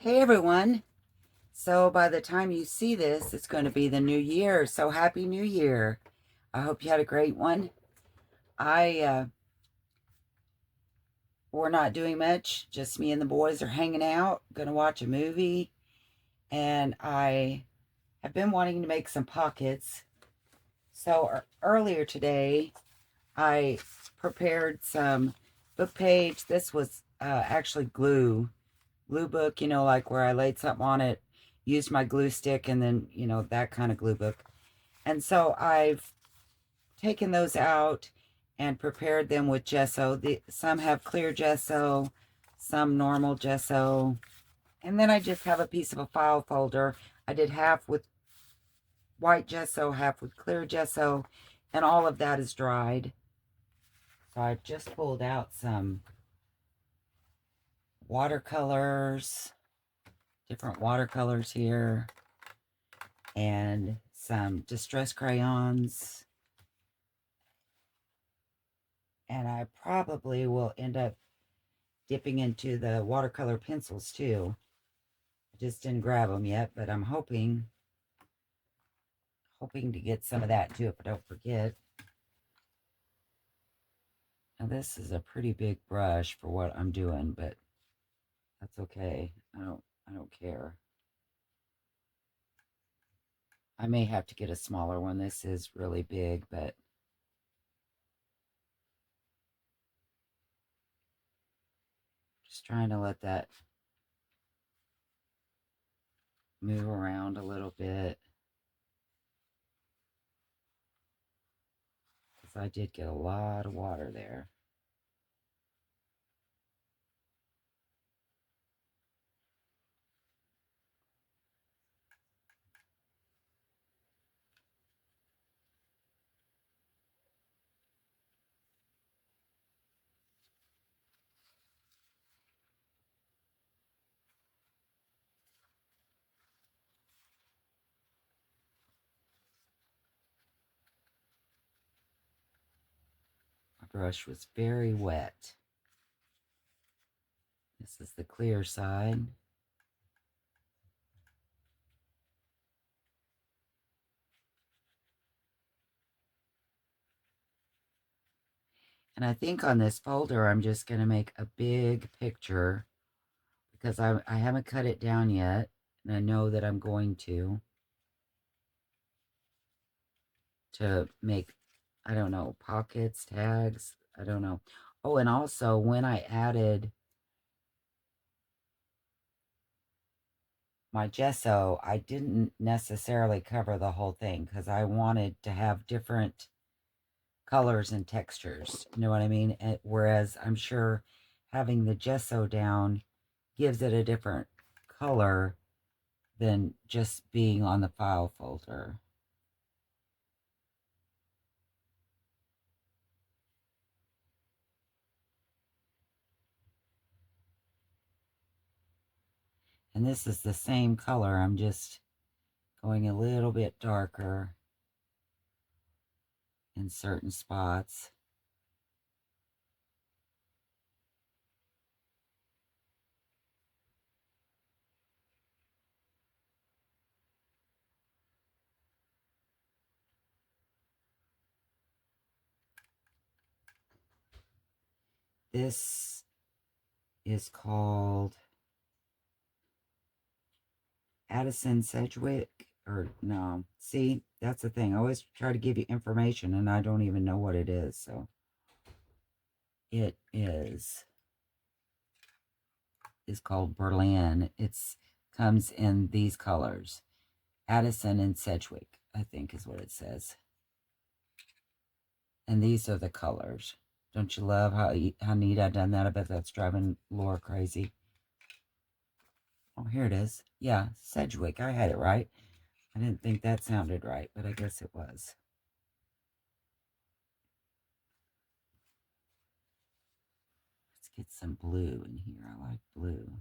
Hey everyone. So by the time you see this, it's going to be the new year. So happy new year. I hope you had a great one. I we're not doing much. Just me and the boys are hanging out, going to watch a movie, and I have been wanting to make some pockets. So earlier today, I prepared some book page. This was actually glue book, like where I laid something on it, used my glue stick, and then, that kind of glue book. And so I've taken those out and prepared them with gesso. Some have clear gesso, some normal gesso. And then I just have a piece of a file folder. I did half with white gesso, half with clear gesso, and all of that is dried. So I just pulled out some watercolors, different watercolors here, and some distress crayons. And I probably will end up dipping into the watercolor pencils too. I just didn't grab them yet, but I'm hoping to get some of that too if I don't forget. Now this is a pretty big brush for what I'm doing, but that's okay. I don't care. I may have to get a smaller one. This is really big, but just trying to let that move around a little bit. Because I did get a lot of water there. My brush was very wet. This is the clear side. And I think on this folder, I'm just going to make a big picture because I haven't cut it down yet. And I know that I'm going to make, I don't know, pockets, tags, I don't know. Oh, and also when I added my gesso, I didn't necessarily cover the whole thing because I wanted to have different colors and textures. You know what I mean? Whereas I'm sure having the gesso down gives it a different color than just being on the file folder. And this is the same color. I'm just going a little bit darker in certain spots. This is called Addison Sedgwick, or no, see, that's the thing. I always try to give you information and I don't even know what it is. So it is called Berlin. It's comes in these colors. Addison and Sedgwick, I think is what it says. And these are the colors. Don't you love how neat I done that? I bet that's driving Laura crazy. Oh, here it is. Yeah, Sedgwick. I had it right. I didn't think that sounded right, but I guess it was. Let's get some blue in here. I like blue.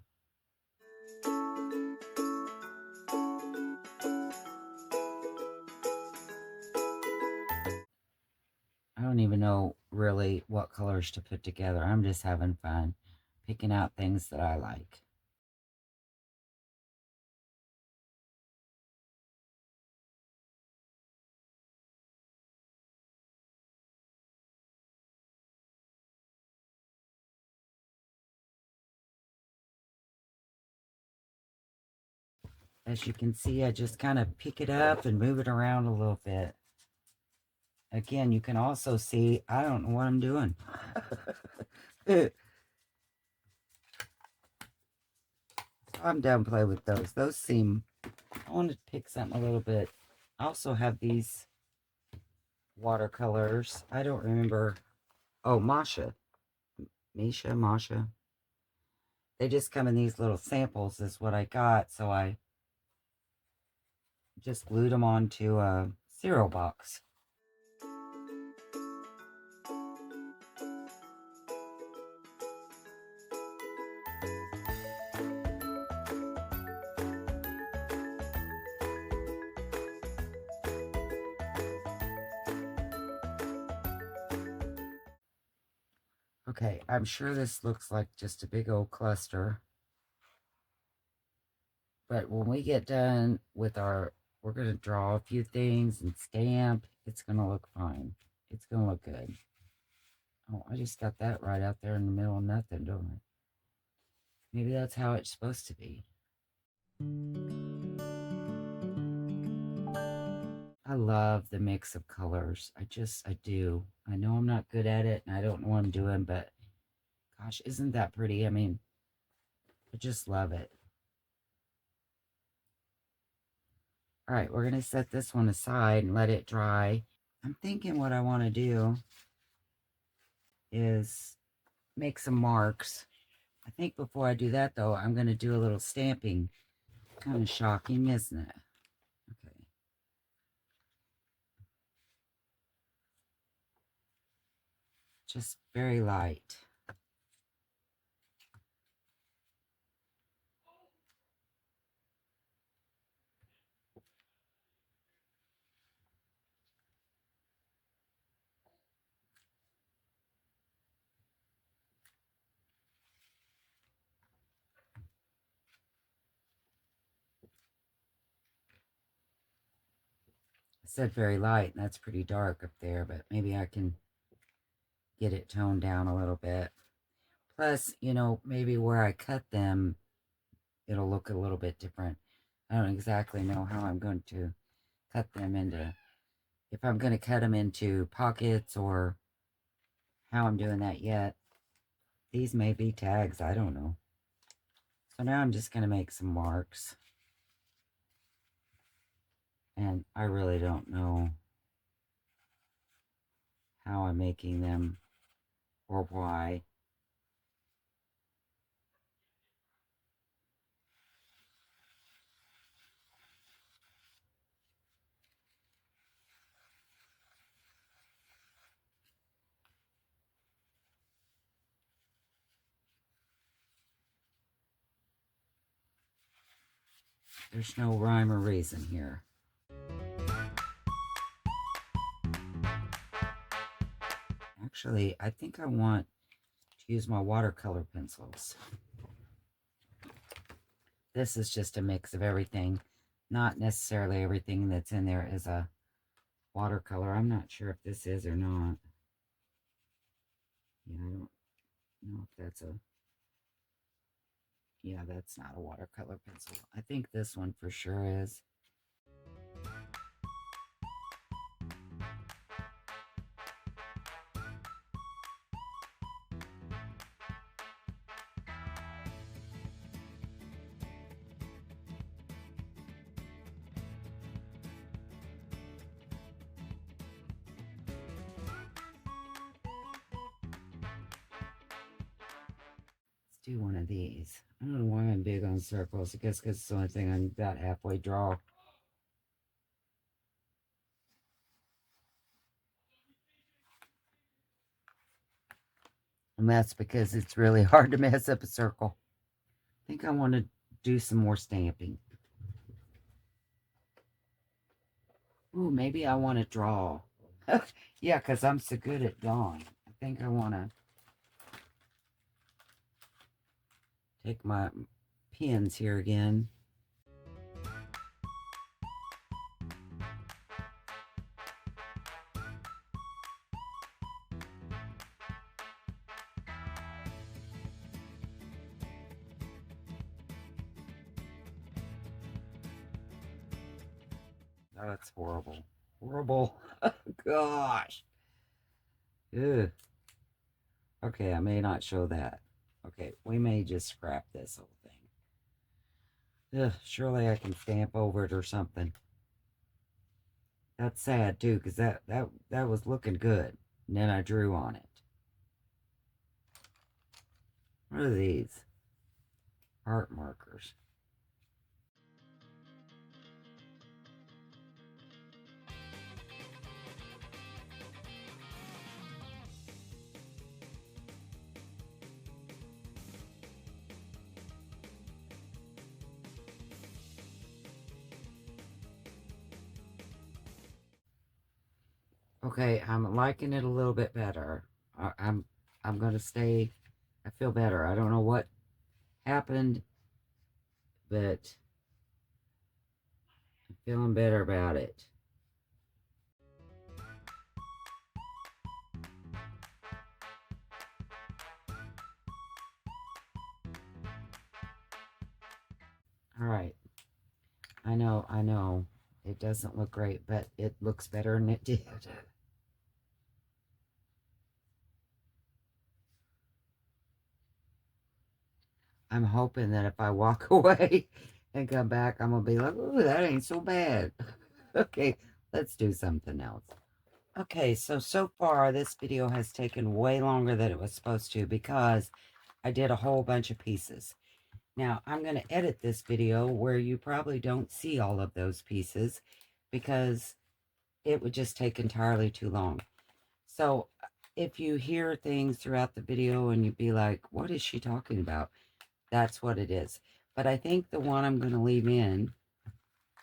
I don't even know really what colors to put together. I'm just having fun picking out things that I like. As you can see, I just kind of pick it up and move it around a little bit. Again, you can also see, I don't know what I'm doing. I'm done playing with those. Those seem, I want to pick something a little bit. I also have these watercolors. I don't remember. Oh, Masha. Masha. They just come in these little samples is what I got. So I just glued them onto a cereal box. Okay, I'm sure this looks like just a big old cluster. But when we get done with our, we're going to draw a few things and stamp. It's going to look fine. It's going to look good. Oh, I just got that right out there in the middle of nothing, don't I? Maybe that's how it's supposed to be. I love the mix of colors. I do. I know I'm not good at it and I don't know what I'm doing, but gosh, isn't that pretty? I mean, I just love it. All right, we're going to set this one aside and let it dry. I'm thinking what I want to do is make some marks. I think before I do that, though, I'm going to do a little stamping. Kind of shocking, isn't it? Okay. Just very light. I said very light, and that's pretty dark up there, but maybe I can get it toned down a little bit. Plus, you know, maybe where I cut them, it'll look a little bit different. I don't exactly know how I'm going to cut them into, if I'm going to cut them into pockets or how I'm doing that yet. These may be tags, I don't know. So now I'm just going to make some marks. And I really don't know how I'm making them or why. There's no rhyme or reason here. Actually, I think I want to use my watercolor pencils. This is just a mix of everything. Not necessarily everything that's in there is a watercolor. I'm not sure if this is or not. Yeah, I don't know if that's a... Yeah, that's not a watercolor pencil. I think this one for sure is. Do one of these. I don't know why I'm big on circles. I guess because it's the only thing I'm about halfway draw. And that's because it's really hard to mess up a circle. I think I want to do some more stamping. Ooh, maybe I want to draw. Yeah, because I'm so good at drawing. I think I want to take my pens here again. That's horrible. Horrible. Gosh. Ugh. Okay, I may not show that. Okay, we may just scrap this whole thing. Ugh, surely I can stamp over it or something. That's sad too, because that was looking good. And then I drew on it. What are these? Art markers. Okay, I'm liking it a little bit better. I'm gonna stay. I feel better. I don't know what happened, but I'm feeling better about it. All right. I know. It doesn't look great, but it looks better than it did. I'm hoping that if I walk away and come back, I'm going to be like, ooh, that ain't so bad. Okay, let's do something else. Okay, so far this video has taken way longer than it was supposed to because I did a whole bunch of pieces. Now, I'm going to edit this video where you probably don't see all of those pieces because it would just take entirely too long. So if you hear things throughout the video and you'd be like, what is she talking about? That's what it is. But I think the one I'm going to leave in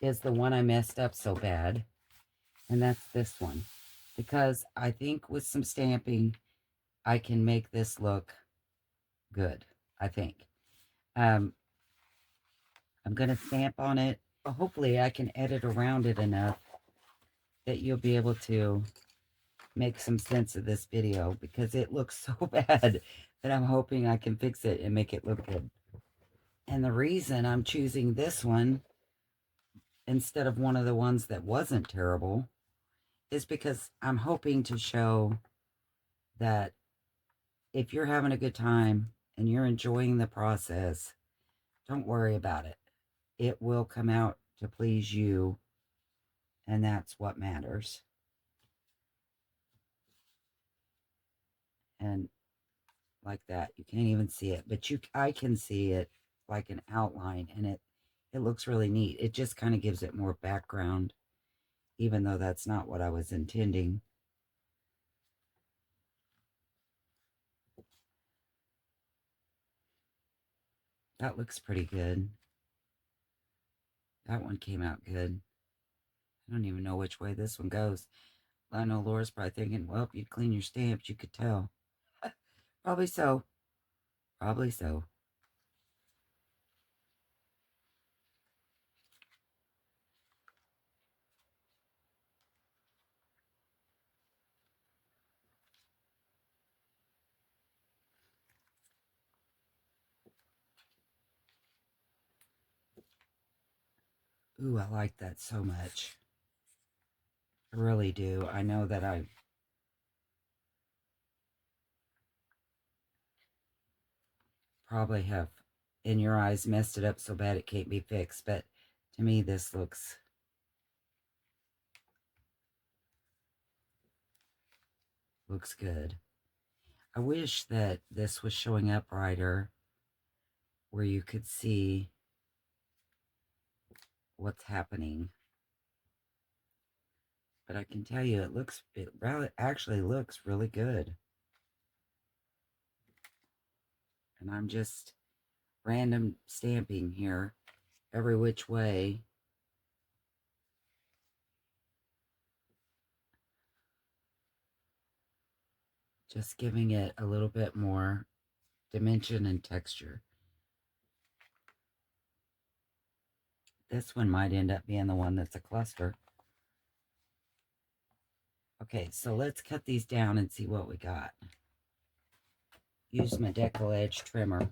is the one I messed up so bad. And that's this one. Because I think with some stamping, I can make this look good, I think. I'm going to stamp on it. Hopefully I can edit around it enough that you'll be able to make some sense of this video because it looks so bad that I'm hoping I can fix it and make it look good. And the reason I'm choosing this one instead of one of the ones that wasn't terrible is because I'm hoping to show that if you're having a good time and you're enjoying the process, don't worry about it. It will come out to please you, and that's what matters. And like that, you can't even see it, but I can see it like an outline, and it looks really neat. It just kind of gives it more background, even though that's not what I was intending. That looks pretty good. That one came out good. I don't even know which way this one goes. I know Laura's probably thinking, well, if you'd clean your stamps, you could tell. Probably so. Probably so. Ooh, I like that so much. I really do. I know that I probably have, in your eyes, messed it up so bad it can't be fixed. But to me, this looks good. I wish that this was showing up brighter where you could see what's happening. But I can tell you, it actually looks really good. And I'm just random stamping here every which way. Just giving it a little bit more dimension and texture. This one might end up being the one that's a cluster. Okay, so let's cut these down and see what we got. Use my decal edge trimmer.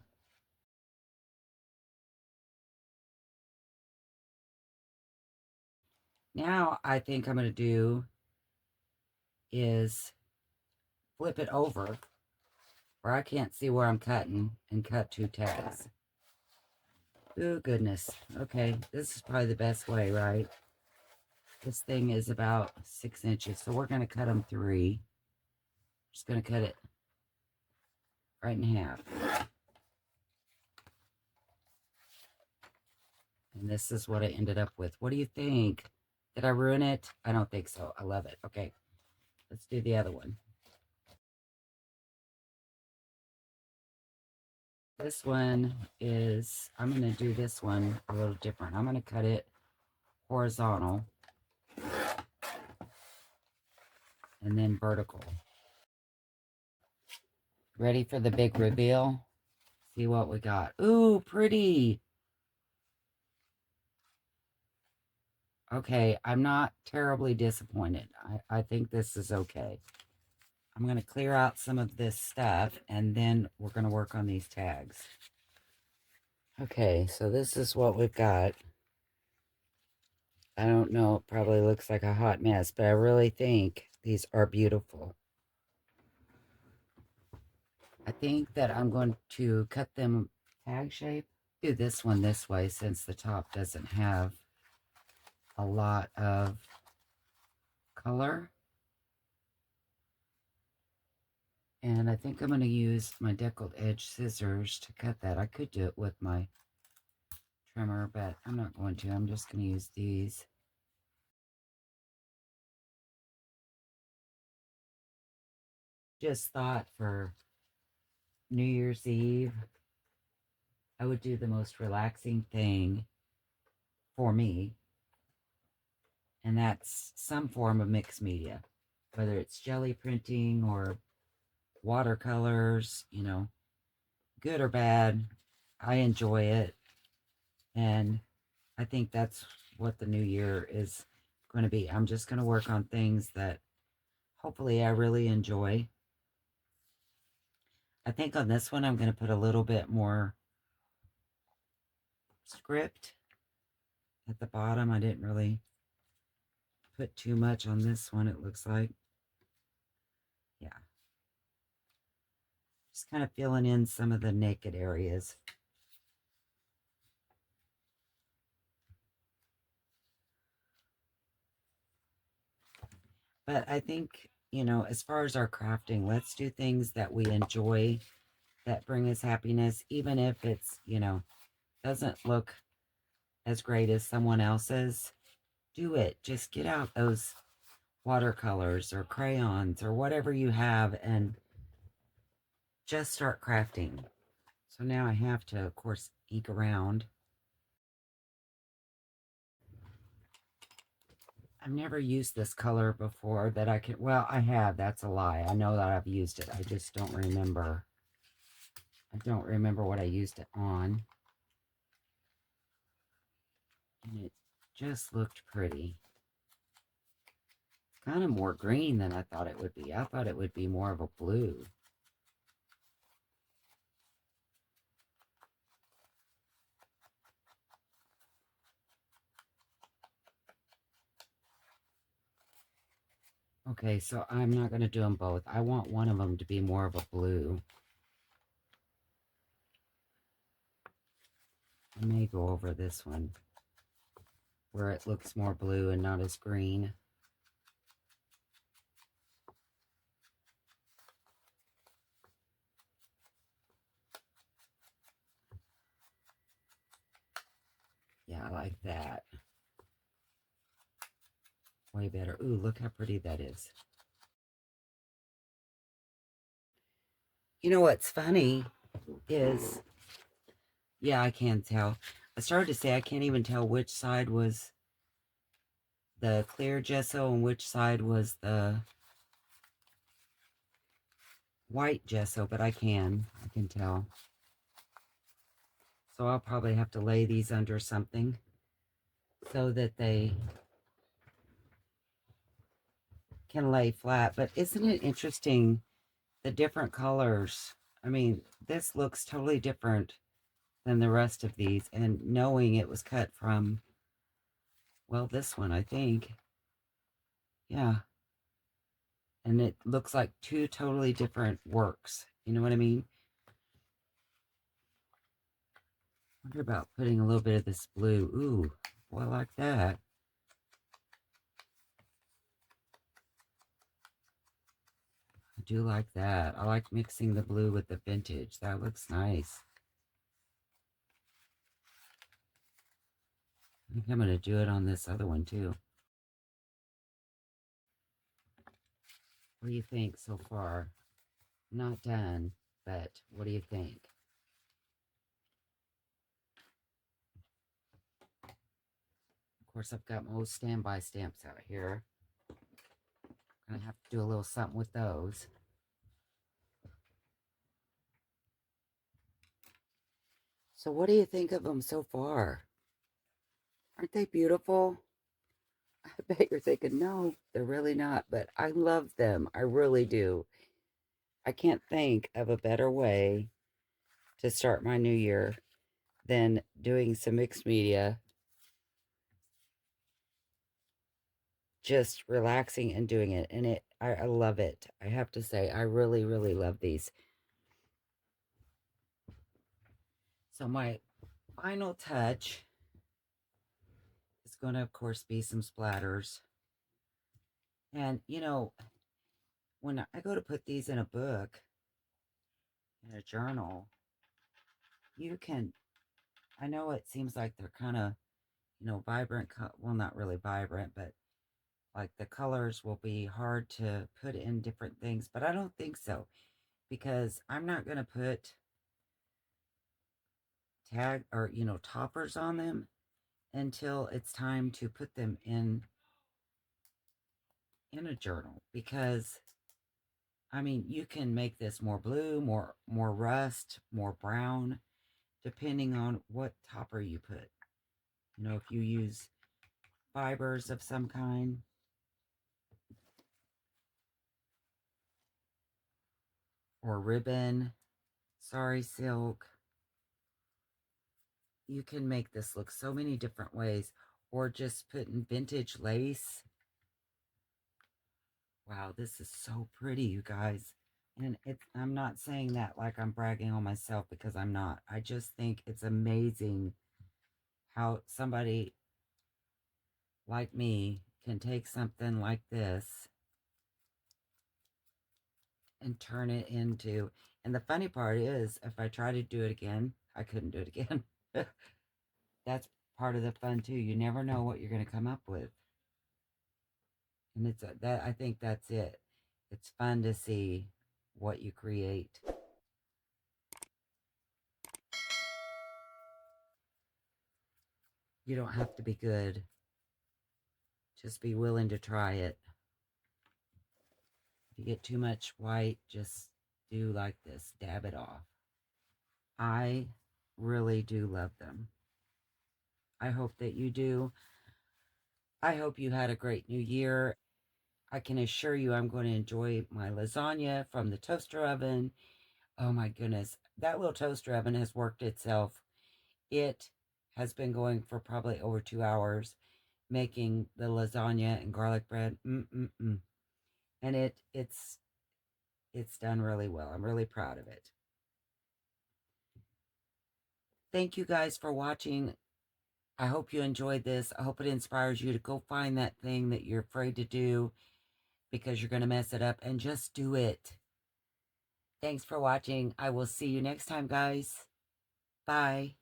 Now I think I'm going to do is flip it over where I can't see where I'm cutting and cut 2 tags. Oh, goodness. Okay, this is probably the best way, right? This thing is about 6 inches, so we're going to cut them 3. Just going to cut it right in half. And this is what I ended up with. What do you think? Did I ruin it? I don't think so. I love it. Okay, let's do the other one. This one is, I'm going to do this one a little different. I'm going to cut it horizontal and then vertical. Ready for the big reveal? See what we got. Ooh, pretty. Okay, I'm not terribly disappointed. I think this is okay. I'm going to clear out some of this stuff, and then we're going to work on these tags. Okay, so this is what we've got. I don't know, it probably looks like a hot mess, but I really think these are beautiful. I think that I'm going to cut them tag shape. Do this one this way since the top doesn't have a lot of color. And I think I'm going to use my deckled edge scissors to cut that. I could do it with my trimmer, but I'm not going to. I'm just going to use these. Just thought for New Year's Eve, I would do the most relaxing thing for me, and that's some form of mixed media, whether it's jelly printing or watercolors, you know, good or bad. I enjoy it, and I think that's what the new year is going to be. I'm just going to work on things that hopefully I really enjoy. I think on this one I'm going to put a little bit more script at the bottom. I didn't really put too much on this one, it looks like. Yeah. Just kind of filling in some of the naked areas. But I think, you know, as far as our crafting, let's do things that we enjoy, that bring us happiness, even if it's, you know, doesn't look as great as someone else's. Do it. Just get out those watercolors or crayons or whatever you have and just start crafting. So now I have to, of course, ink around. I've never used this color before that I can, well, I have, that's a lie. I know that I've used it. I just don't remember. I don't remember what I used it on. And it just looked pretty. It's kind of more green than I thought it would be. I thought it would be more of a blue. Okay, so I'm not going to do them both. I want one of them to be more of a blue. I may go over this one where it looks more blue and not as green. Yeah, I like that. Way better. Ooh, look how pretty that is. You know what's funny is, yeah, I can tell. I started to say I can't even tell which side was the clear gesso and which side was the white gesso, but I can tell. So I'll probably have to lay these under something so that they can lay flat. But isn't it interesting, the different colors? I mean, this looks totally different than the rest of these, and knowing it was cut from Well, this one, I think. Yeah. And it looks like two totally different works. You know what I mean? Wonder about putting a little bit of this blue. Ooh, boy, I like that. I do like that. I like mixing the blue with the vintage. That looks nice. I think I'm going to do it on this other one too. What do you think so far? Not done, but what do you think? Of course, I've got most standby stamps out here. I'm going to have to do a little something with those. So what do you think of them so far? Aren't they beautiful? I bet you're thinking, no, they're really not, but I love them. I really do. I can't think of a better way to start my new year than doing some mixed media, just relaxing and doing it. And I love it. I have to say, I really, really love these. So my final touch is going to, of course, be some splatters. And, you know, when I go to put these in a book, in a journal, you can, I know it seems like they're kind of, you know, vibrant, well, not really vibrant, but like the colors will be hard to put in different things, but I don't think so, because I'm not going to put tag or, you know, toppers on them until it's time to put them in a journal, because I mean, you can make this more blue, more rust, more brown, depending on what topper you put. You know, if you use fibers of some kind, or ribbon, sari silk, you can make this look so many different ways. Or just putting vintage lace. Wow, this is so pretty, you guys. And I'm not saying that like I'm bragging on myself, because I'm not. I just think it's amazing how somebody like me can take something like this and turn it into, and the funny part is, if I try to do it again, I couldn't do it again. That's part of the fun too. You never know what you're going to come up with. And that, I think that's it. It's fun to see what you create. You don't have to be good. Just be willing to try it. If you get too much white, just do like this. Dab it off. I really do love them. I hope that you do. I hope you had a great new year. I can assure you I'm going to enjoy my lasagna from the toaster oven. Oh my goodness. That little toaster oven has worked itself. It has been going for probably over 2 hours, making the lasagna and garlic bread. And it's done really well. I'm really proud of it. Thank you guys for watching. I hope you enjoyed this. I hope it inspires you to go find that thing that you're afraid to do because you're going to mess it up, and just do it. Thanks for watching. I will see you next time, guys. Bye.